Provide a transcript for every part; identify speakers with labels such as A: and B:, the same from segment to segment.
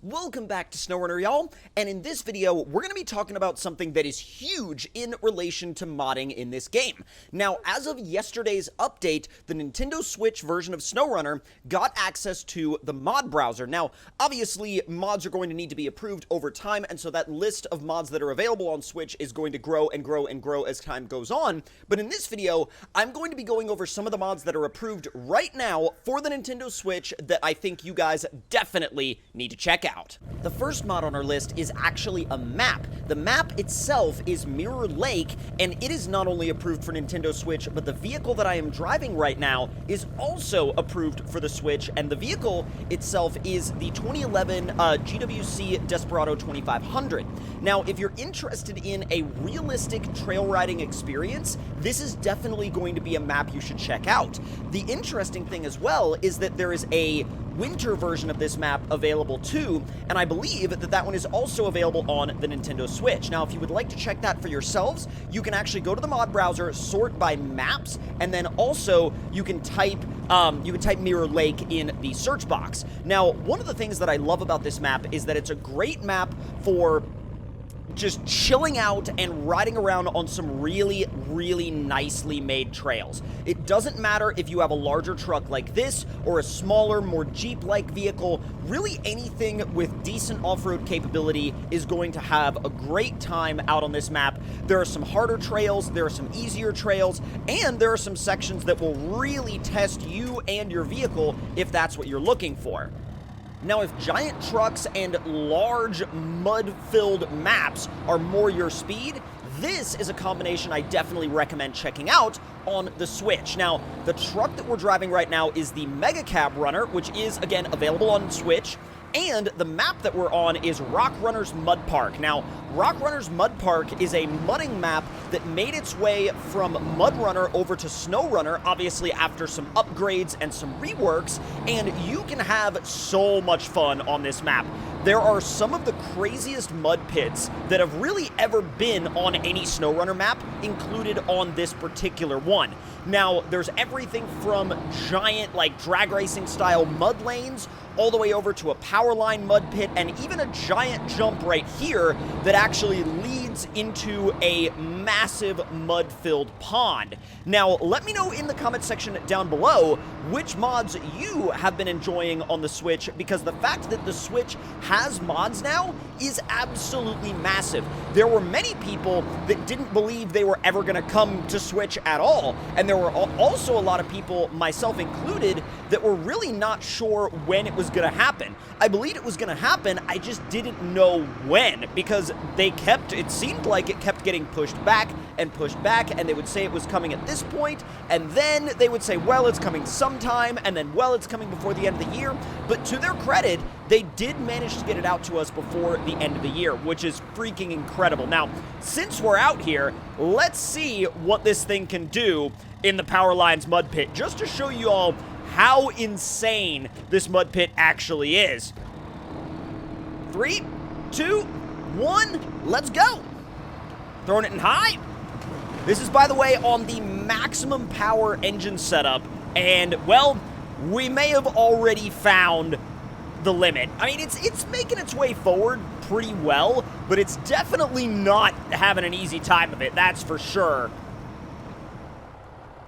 A: Welcome back to SnowRunner, y'all, and in this video, we're going to be talking about something that is huge in relation to modding in this game. Now, as of yesterday's update, the Nintendo Switch version of SnowRunner got access to the mod browser. Now, obviously, mods are going to need to be approved over time, and so that list of mods that are available on Switch is going to grow and grow and grow as time goes on. But in this video, I'm going to be going over some of the mods that are approved right now for the Nintendo Switch that I think you guys definitely need to check out. The first mod on our list is actually a map. The map itself is Mirror Lake, and it is not only approved for Nintendo Switch, but the vehicle that I am driving right now is also approved for the Switch, and the vehicle itself is the 2011 GWC Desperado 2500. Now, if you're interested in a realistic trail riding experience, this is definitely going to be a map you should check out. The interesting thing as well is that there is a winter version of this map available too, and I believe that that one is also available on the Nintendo Switch. Now, if you would like to check that for yourselves, you can actually go to the mod browser, sort by maps, and then also you can type Mirror Lake in the search box. Now, one of the things that I love about this map is that it's a great map for just chilling out and riding around on some really nicely made trails. It doesn't matter if you have a larger truck like this or a smaller, more Jeep-like vehicle. Really anything with decent off-road capability is going to have a great time out on this map. There are some harder trails, there are some easier trails, and there are some sections that will really test you and your vehicle if that's what you're looking for. Now, if giant trucks and large mud-filled maps are more your speed, this is a combination I definitely recommend checking out on the Switch. Now, the truck that we're driving right now is the Mega Cab Runner, which is, again, available on Switch. And the map that we're on is Rock Runner's Mud Park. Now, Rock Runner's Mud Park is a mudding map that made its way from Mud Runner over to SnowRunner, obviously after some upgrades and some reworks, and you can have so much fun on this map. There are some of the craziest mud pits that have really ever been on any SnowRunner map included on this particular one. Now, there's everything from giant, drag racing style mud lanes all the way over to a power line mud pit and even a giant jump right here that actually leads into a massive mud-filled pond. Now, let me know in the comment section down below which mods you have been enjoying on the Switch, because the fact that the Switch has mods now is absolutely massive. There were many people that didn't believe they were ever going to come to Switch at all, and there were also a lot of people, myself included, that were really not sure when it was going to happen. I believed it was going to happen, I just didn't know when, because it seemed like it kept getting pushed back, and they would say it was coming at this point, and then they would say, well, it's coming sometime, and then, well, it's coming before the end of the year. But to their credit, they did manage to get it out to us before the end of the year, which is freaking incredible. Now, since we're out here, let's see what this thing can do in the Power Lines mud pit, just to show you all how insane this mud pit actually is. 3, 2, 1, let's go. Throwing it in high. This is, by the way, on the maximum power engine setup, and, well, we may have already found the limit. I mean, it's making its way forward pretty well, but it's definitely not having an easy time of it, that's for sure.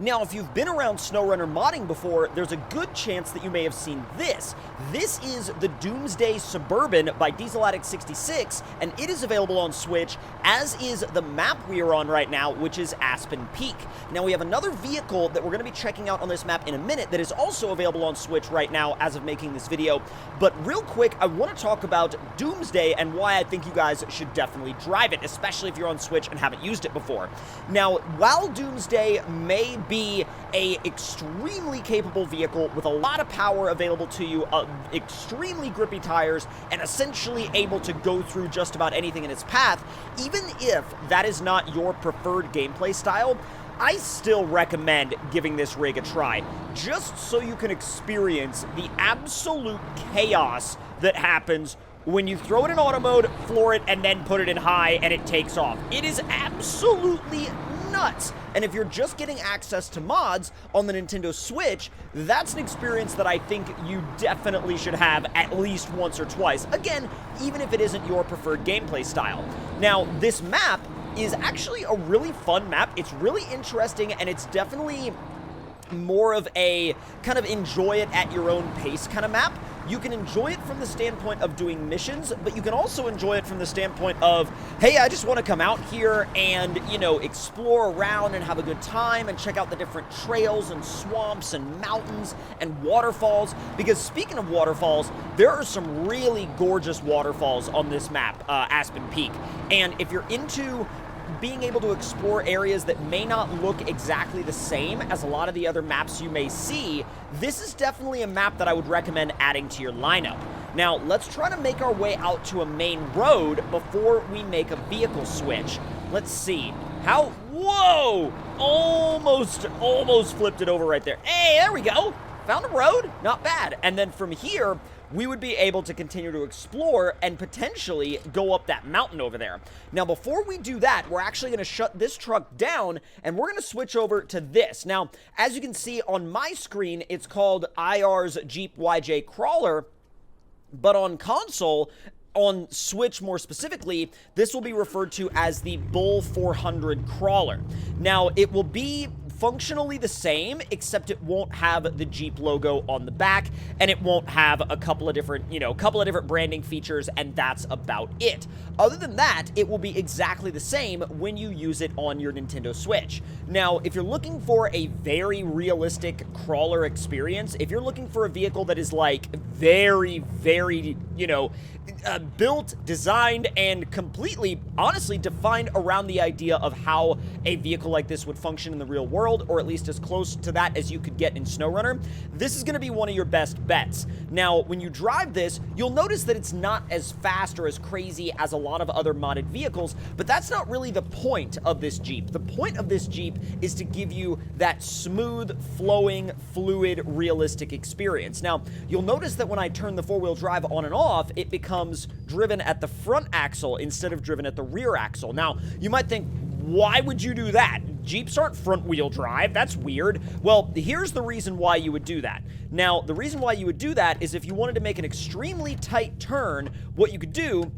A: Now, if you've been around SnowRunner modding before, there's a good chance that you may have seen this. This is the Doomsday Suburban by Diesel Addict 66, and it is available on Switch, as is the map we are on right now, which is Aspen Peak. Now, we have another vehicle that we're going to be checking out on this map in a minute that is also available on Switch right now as of making this video. But real quick, I want to talk about Doomsday and why I think you guys should definitely drive it, especially if you're on Switch and haven't used it before. Now, while Doomsday may be a extremely capable vehicle with a lot of power available to you, extremely grippy tires, and essentially able to go through just about anything in its path, even if that is not your preferred gameplay style, I still recommend giving this rig a try, just so you can experience the absolute chaos that happens when you throw it in auto mode, floor it, and then put it in high, and it takes off. It is absolutely nuts. And if you're just getting access to mods on the Nintendo Switch, that's an experience that I think you definitely should have at least once or twice. Again, even if it isn't your preferred gameplay style. Now, this map is actually a really fun map. It's really interesting, and it's definitely more of a kind of enjoy it at your own pace kind of map. You can enjoy it from the standpoint of doing missions, but you can also enjoy it from the standpoint of, hey, I just want to come out here and, you know, explore around and have a good time and check out the different trails and swamps and mountains and waterfalls. Because speaking of waterfalls, there are some really gorgeous waterfalls on this map, Aspen Peak. And if you're into being able to explore areas that may not look exactly the same as a lot of the other maps you may see, this is definitely a map that I would recommend adding to your lineup. Now, let's try to make our way out to a main road before we make a vehicle switch. Let's see. How? Whoa! Almost flipped it over right there. Hey, there we go. Found a road. Not bad. And then from here, we would be able to continue to explore and potentially go up that mountain over there. Now, before we do that, we're actually going to shut this truck down, and we're going to switch over to this. Now, as you can see on my screen, it's called IR's Jeep YJ Crawler, but on console, on Switch more specifically, this will be referred to as the Bull 400 Crawler. Now, it will be functionally the same, except it won't have the Jeep logo on the back, and it won't have a couple of different, branding features, and that's about it. Other than that, it will be exactly the same when you use it on your Nintendo Switch. Now, if you're looking for a very realistic crawler experience, if you're looking for a vehicle that is like very, built, designed, and completely, honestly, defined around the idea of how a vehicle like this would function in the real world, or at least as close to that as you could get in SnowRunner, this is going to be one of your best bets. Now, when you drive this, you'll notice that it's not as fast or as crazy as a lot of other modded vehicles, but that's not really the point of this Jeep. The point of this Jeep is to give you that smooth, flowing, fluid, realistic experience. Now, you'll notice that when I turn the four-wheel drive on and off, it becomes driven at the front axle instead of driven at the rear axle. Now, you might think, why would you do that? Jeeps aren't front-wheel drive. That's weird. Well, here's the reason why you would do that. Now, the reason why you would do that is if you wanted to make an extremely tight turn, what you could do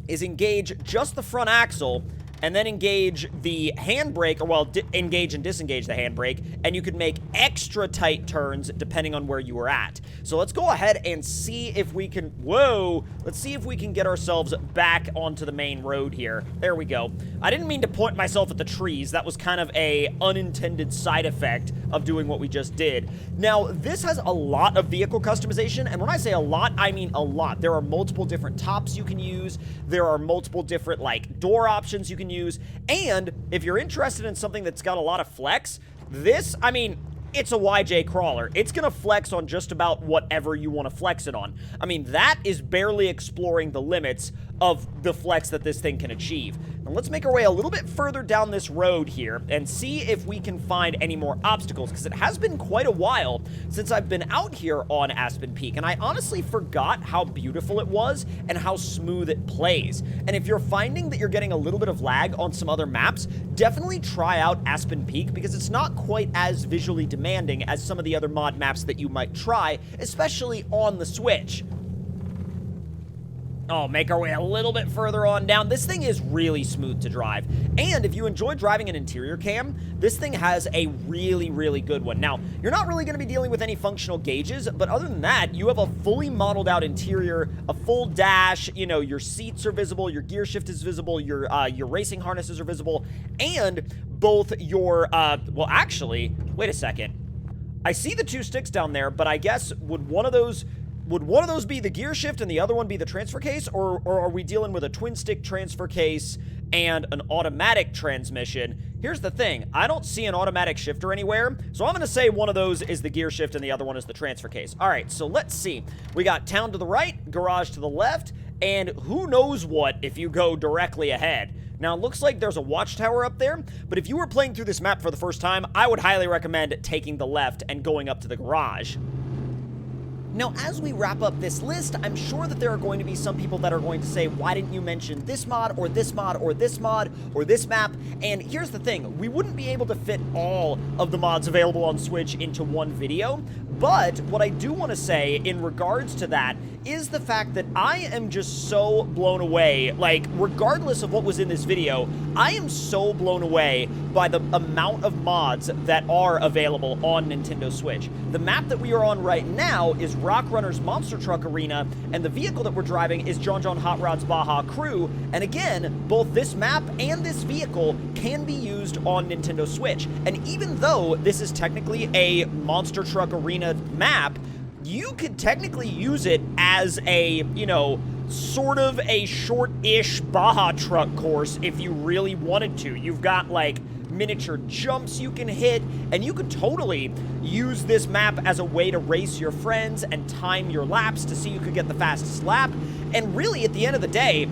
A: is engage just the front axle and then engage the handbrake, or engage and disengage the handbrake, and you could make extra tight turns depending on where you were at. So let's go ahead and see if we can, let's see if we can get ourselves back onto the main road here. There we go. I didn't mean to point myself at the trees. That was kind of a unintended side effect of doing what we just did. Now, this has a lot of vehicle customization, and when I say a lot, I mean a lot. There are multiple different tops you can use. There are multiple different, door options you can use, and if you're interested in something that's got a lot of flex, this, it's a YJ crawler. It's gonna flex on just about whatever you want to flex it on. That is barely exploring the limits of the flex that this thing can achieve. Now let's make our way a little bit further down this road here and see if we can find any more obstacles, because it has been quite a while since I've been out here on Aspen Peak, and I honestly forgot how beautiful it was and how smooth it plays. And if you're finding that you're getting a little bit of lag on some other maps, definitely try out Aspen Peak, because it's not quite as visually demanding as some of the other mod maps that you might try, especially on the Switch. Oh, make our way a little bit further on down. This thing is really smooth to drive. And if you enjoy driving an interior cam, this thing has a really, really good one. Now, you're not really going to be dealing with any functional gauges, but other than that, you have a fully modeled out interior, a full dash, your seats are visible, your gear shift is visible, your racing harnesses are visible, and both your, actually, wait a second. I see the two sticks down there, but I guess would one of those be the gear shift and the other one be the transfer case, or are we dealing with a twin stick transfer case and an automatic transmission? Here's the thing, I don't see an automatic shifter anywhere, so I'm gonna say one of those is the gear shift and the other one is the transfer case. All right, so let's see. We got town to the right, garage to the left, and who knows what if you go directly ahead. Now, it looks like there's a watchtower up there, but if you were playing through this map for the first time, I would highly recommend taking the left and going up to the garage. Now, as we wrap up this list, I'm sure that there are going to be some people that are going to say, why didn't you mention this mod, or this mod, or this mod, or this map? And here's the thing, we wouldn't be able to fit all of the mods available on Switch into one video, but what I do want to say in regards to that is the fact that I am just so blown away, like, regardless of what was in this video, I am so blown away by the amount of mods that are available on Nintendo Switch. The map that we are on right now is Rock Runner's Monster Truck Arena, and the vehicle that we're driving is John Hot Rod's Baja Crew, and again, both this map and this vehicle can be used on Nintendo Switch. And even though this is technically a Monster Truck Arena map, you could technically use it as a, you know, sort of a short-ish Baja truck course if you really wanted to. You've got, like, miniature jumps you can hit, and you could totally use this map as a way to race your friends and time your laps to see who could get the fastest lap. And really, at the end of the day,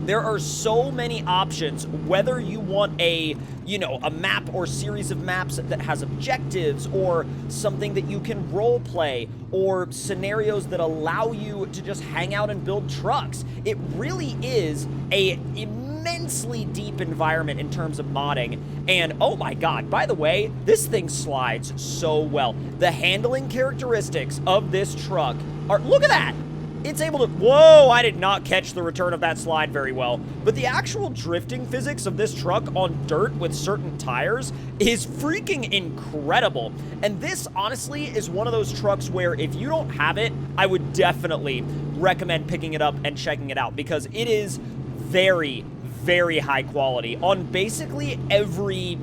A: there are so many options, whether you want a, you know, a map or series of maps that has objectives, or something that you can role play, or scenarios that allow you to just hang out and build trucks. It really is a immensely deep environment in terms of modding. And oh my god, by the way, this thing slides so well. The handling characteristics of this truck are, look at that! It's able to, whoa, I did not catch the return of that slide very well. But the actual drifting physics of this truck on dirt with certain tires is freaking incredible. And this, honestly, is one of those trucks where if you don't have it, I would definitely recommend picking it up and checking it out, because it is very, very high quality on basically every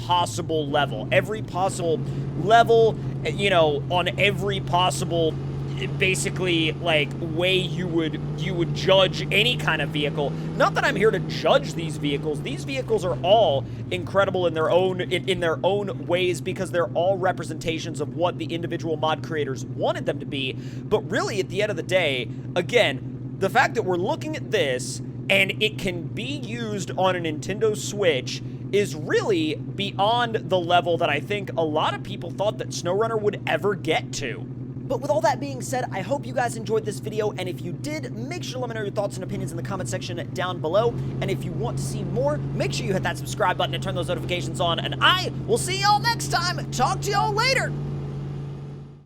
A: possible level. Every possible level, you know, on every possible, basically, like, way you would judge any kind of vehicle. Not that I'm here to judge these vehicles. These vehicles are all incredible in their own ways, because they're all representations of what the individual mod creators wanted them to be. But really, at the end of the day, again, the fact that we're looking at this and it can be used on a Nintendo Switch is really beyond the level that I think a lot of people thought that SnowRunner would ever get to. But with all that being said, I hope you guys enjoyed this video, and if you did, make sure to let me know your thoughts and opinions in the comment section down below. And if you want to see more, make sure you hit that subscribe button and turn those notifications on, and I will see y'all next time. Talk to y'all later.